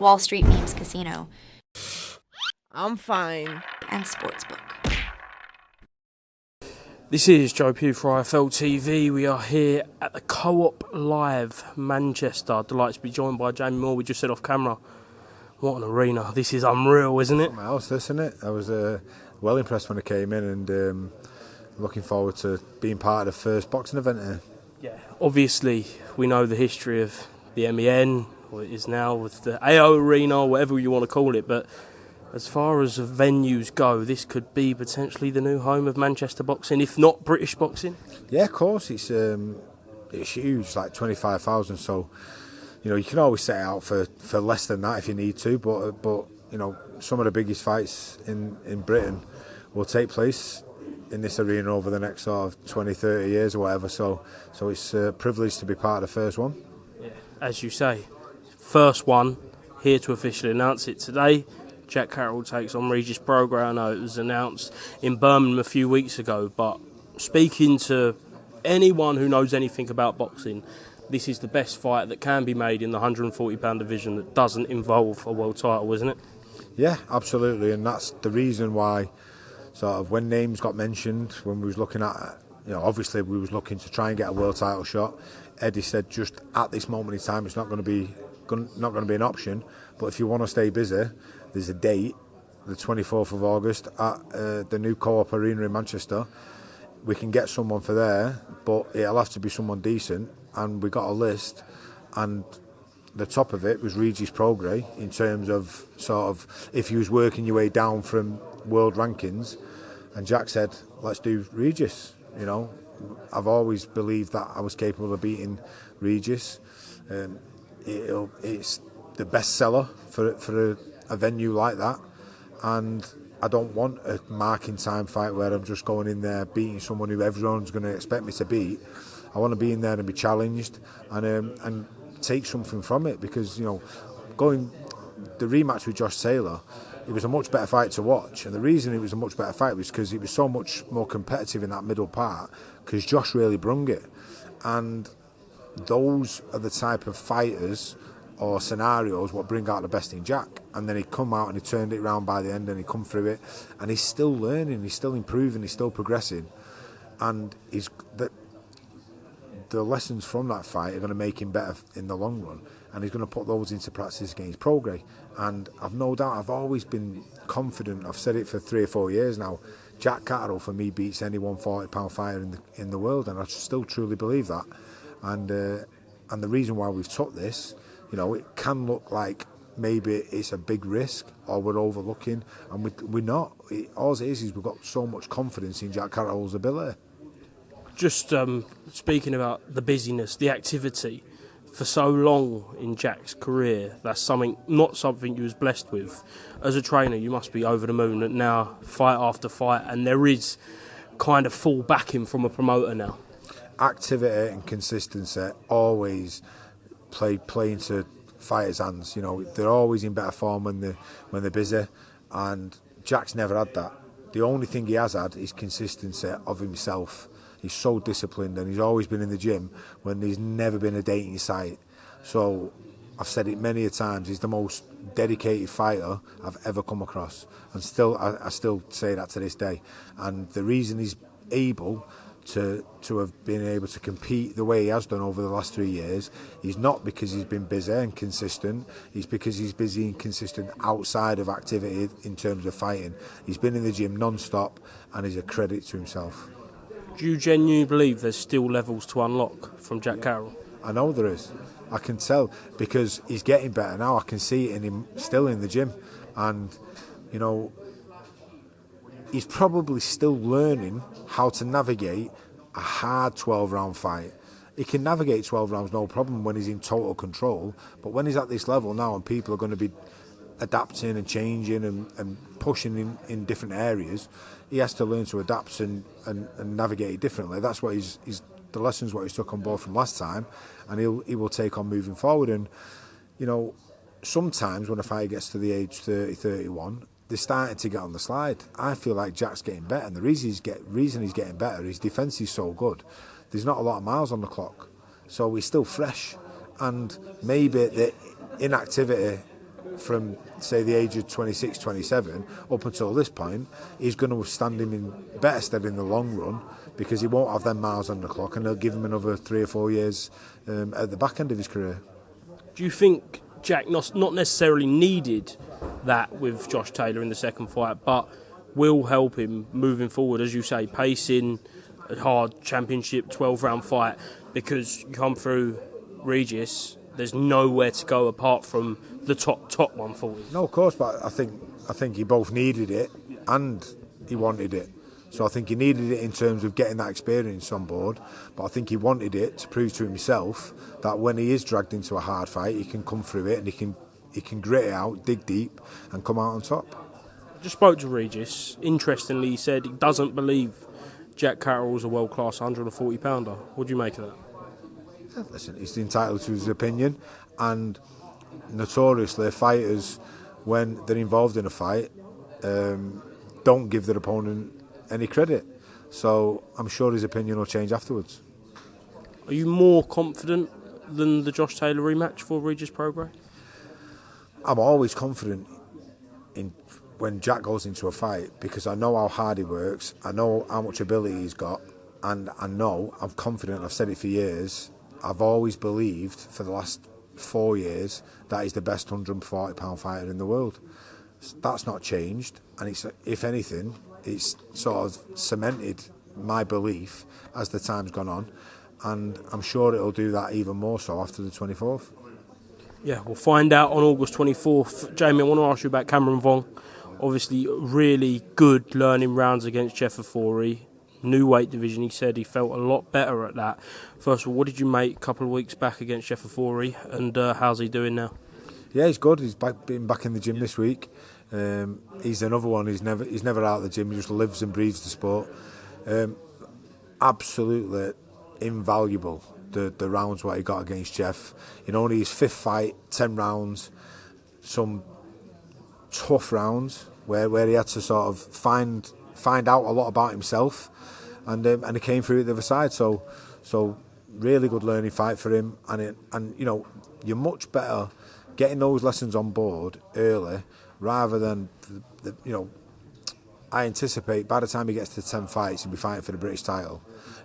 Wall Street Memes Casino, I'm fine. and Sportsbook. This is Joe Pugh for IFLTV. We are here at the Co-op Live, Manchester. Delighted to be joined by Jamie Moore. We just said off camera, what an arena. This is unreal, isn't it? Something else, isn't it? I was well impressed when I came in, and looking forward to being part of the first boxing event here. Yeah, obviously we know the history of the MEN, what it is now with the AO Arena, whatever you want to call it, but as far as venues go, this could be potentially the new home of Manchester boxing, if not British boxing. Yeah, of course, it's huge, like 25,000. So, you can always set it out for less than that if you need to. But some of the biggest fights in Britain will take place in this arena over the next sort of 20, 30 years or whatever. So it's a privilege to be part of the first one. Yeah, as you say, first one, here to officially announce it today. Jack Caroll takes on Regis Prograis. I know it was announced in Birmingham a few weeks ago, but speaking to anyone who knows anything about boxing, this is the best fight that can be made in the £140 division that doesn't involve a world title, isn't it? Yeah, absolutely, and that's the reason why, sort of, when names got mentioned, when we was looking at, obviously we was looking to try and get a world title shot. Eddie said just at this moment in time it's not going to be an option, but if you want to stay busy, there's a date, the 24th of August at the new Co-op Arena in Manchester. We can get someone for there, but it'll have to be someone decent, and we got a list, and the top of it was Regis Prograis in terms of sort of if you was working your way down from world rankings, and Jack said, let's do Regis. I've always believed that I was capable of beating Regis. It's the best seller for a venue like that, and I don't want a marking time fight where I'm just going in there beating someone who everyone's going to expect me to beat. I want to be in there and be challenged and take something from it, because going the rematch with Josh Taylor, it was a much better fight to watch, and the reason it was a much better fight was because it was so much more competitive in that middle part, because Josh really brung it, and those are the type of fighters or scenarios what bring out the best in Jack. And then he come out and he turned it around by the end, and he come through it, and he's still learning, he's still improving, he's still progressing, and the lessons from that fight are going to make him better in the long run, and he's going to put those into practice against Prograis. And I've no doubt, I've always been confident, I've said it for 3 or 4 years now, Jack Catterall for me beats any £140 fighter in the world, and I still truly believe that. And the reason why we've took this, it can look like maybe it's a big risk or we're overlooking, and we're not. All it is we've got so much confidence in Jack Catterall's ability. Just speaking about the busyness, the activity, for so long in Jack's career, that's not something you was blessed with. As a trainer, you must be over the moon that now, fight after fight, and there is kind of full backing from a promoter now. Activity and consistency always play into fighters' hands. They're always in better form when they're busy, and Jack's never had that. The only thing he has had is consistency of himself. He's so disciplined, and he's always been in the gym when there's never been a date in sight. So I've said it many a times, he's the most dedicated fighter I've ever come across, and I still say that to this day. And the reason he's able to have been able to compete the way he has done over the last 3 years is not because he's been busy and consistent, it's because he's busy and consistent outside of activity in terms of fighting. He's been in the gym non-stop, and he's a credit to himself. Do you genuinely believe there's still levels to unlock from Jack Caroll? I know there is. I can tell, because he's getting better now. I can see it in him still in the gym, and he's probably still learning how to navigate a hard 12-round fight. He can navigate 12 rounds no problem when he's in total control, but when he's at this level now and people are going to be adapting and changing and pushing in different areas, he has to learn to adapt and navigate it differently. That's what the lessons what he's took on board from last time, and he will take on moving forward. And sometimes when a fighter gets to the age 30, 31, they're starting to get on the slide. I feel like Jack's getting better, and the reason he's getting better, his defence is so good. There's not a lot of miles on the clock, so he's still fresh, and maybe the inactivity from, say, the age of 26, 27, up until this point, is going to stand him in better stead in the long run, because he won't have them miles on the clock, and they'll give him another 3 or 4 years at the back end of his career. Do you think Jack not necessarily needed that with Josh Taylor in the second fight, but will help him moving forward, as you say, pacing a hard championship 12-round fight, because you come through Regis, there's nowhere to go apart from the top 140. No, of course, but I think he both needed it and he wanted it. So I think he needed it in terms of getting that experience on board, but I think he wanted it to prove to himself that when he is dragged into a hard fight, he can come through it and he can grit it out, dig deep, and come out on top. I just spoke to Regis. Interestingly, he said he doesn't believe Jack Catterall is a world-class 140-pounder. What do you make of that? Yeah, listen, he's entitled to his opinion, and notoriously fighters, when they're involved in a fight, don't give their opponent any credit. So I'm sure his opinion will change afterwards. Are you more confident than the Josh Taylor rematch for Regis Prograis? I'm always confident in when Jack goes into a fight, because I know how hard he works, I know how much ability he's got, and I'm confident, I've said it for years, I've always believed for the last 4 years that he's the best 140-pound fighter in the world. That's not changed, and it's, if anything, it's sort of cemented my belief as the time's gone on, and I'm sure it'll do that even more so after the 24th. Yeah, we'll find out on August 24th. Jamie, I want to ask you about Cameron Vong. Obviously, really good learning rounds against Jeff Afori. New weight division, he said he felt a lot better at that. First of all, what did you make a couple of weeks back against Jeff Afori, and how's he doing now? Yeah, he's good. He's been back in the gym this week. He's another one. He's never out of the gym. He just lives and breathes the sport. Absolutely invaluable. The rounds what he got against Jeff. In only his 5th fight, 10 rounds, some tough rounds where he had to sort of find out a lot about himself, and he came through the other side. So really good learning fight for him, and you know, you're much better getting those lessons on board early rather than you know. I anticipate by the time he gets to 10 fights, he'll be fighting for the British title.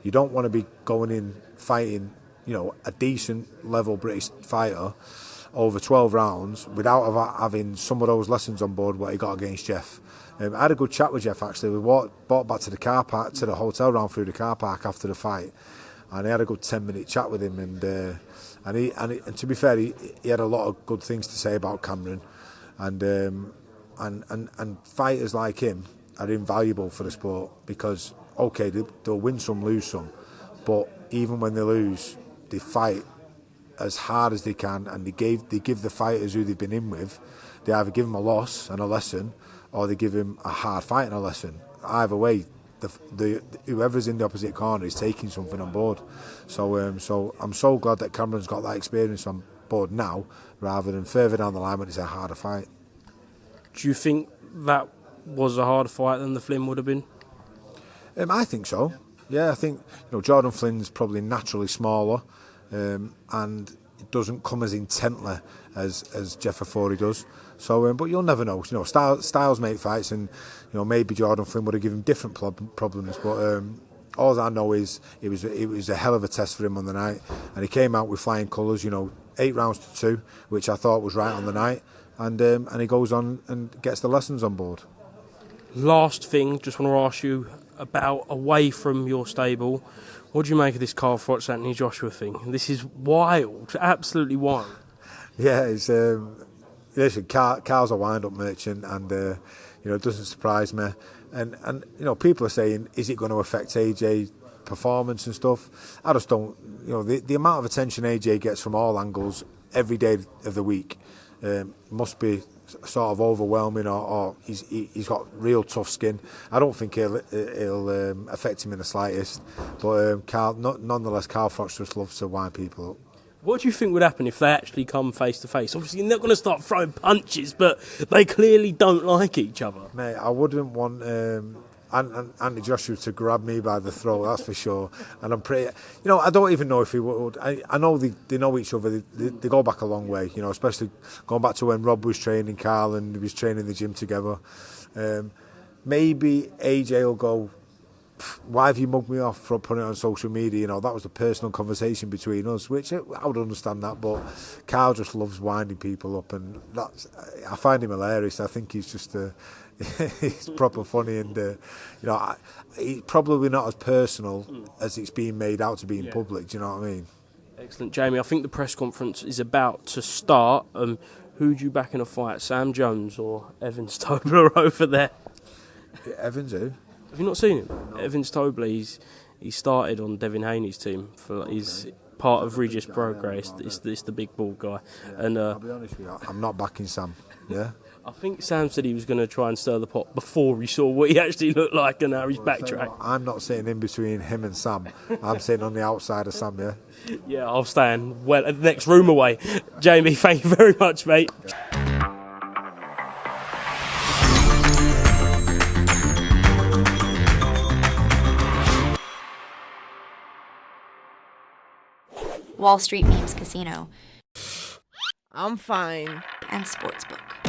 You don't want to be going in fighting, you know, a decent level British fighter over 12 rounds without having some of those lessons on board what he got against Jeff. I had a good chat with Jeff actually. We walked back to the car park, to the hotel, round through the car park after the fight, and I had a good 10-minute chat with him. And to be fair, he had a lot of good things to say about Cameron, and fighters like him are invaluable for the sport, because okay, they'll win some, lose some, but even when they lose, they fight as hard as they can, and they give the fighters who they've been in with, they either give them a loss and a lesson, or they give him a hard fight and a lesson. Either way, whoever's in the opposite corner is taking something on board. So I'm so glad that Cameron's got that experience on board now, rather than further down the line when it's a harder fight. Do you think that was a harder fight than the Flynn would have been? I think so. Yeah, I think, you know, Jordan Flynn's probably naturally smaller, and it doesn't come as intently as Jeff Afori does. So, but you'll never know. You know, styles make fights, and you know, maybe Jordan Flynn would have given different problems. But all I know is it was a hell of a test for him on the night, and he came out with flying colours. You know, 8 rounds to 2, which I thought was right on the night, and he goes on and gets the lessons on board. Last thing, just want to ask you about away from your stable. What do you make of this Carl Froch Anthony Joshua thing? This is wild, absolutely wild. Yeah, it's listen, Carl's a wind-up merchant, and you know, it doesn't surprise me. And you know, people are saying, is it going to affect AJ performance and stuff? I just don't. You know, the amount of attention AJ gets from all angles every day of the week must be sort of overwhelming, or he's got real tough skin. I don't think it'll affect him in the slightest. But nonetheless, Carl Froch just loves to wind people up. What do you think would happen if they actually come face to face? Obviously, they're not going to start throwing punches, but they clearly don't like each other. Mate, I wouldn't want Anthony Joshua to grab me by the throat, that's for sure. And I'm pretty, you know, I don't even know if he would. I know they know each other. They go back a long way, you know, especially going back to when Rob was training Carl and he was training in the gym together. Maybe AJ will go, why have you mugged me off for putting it on social media? You know, that was a personal conversation between us, which I would understand that, but Carl just loves winding people up, and I find him hilarious. I think he's just he's proper funny, and you know, he's probably not as personal as it's being made out to be in public. Do you know what I mean? Excellent, Jamie. I think the press conference is about to start. Who'd you back in a fight, Sam Jones or Evans Tobler over there? Evans who? Have you not seen him? No. Evans Tobler, he started on Devin Haney's team. He's part of Regis Prograis. It's the big ball guy. Yeah, and I'll be honest with you, I'm not backing Sam. Yeah. I think Sam said he was going to try and stir the pot before he saw what he actually looked like, and now he's backtracked. I'm not sitting in between him and Sam. I'm sitting on the outside of Sam. Yeah. Yeah, I'll stand well the next room away. Jamie, thank you very much, mate. Wall Street Memes Casino, I'm fine. and Sportsbook.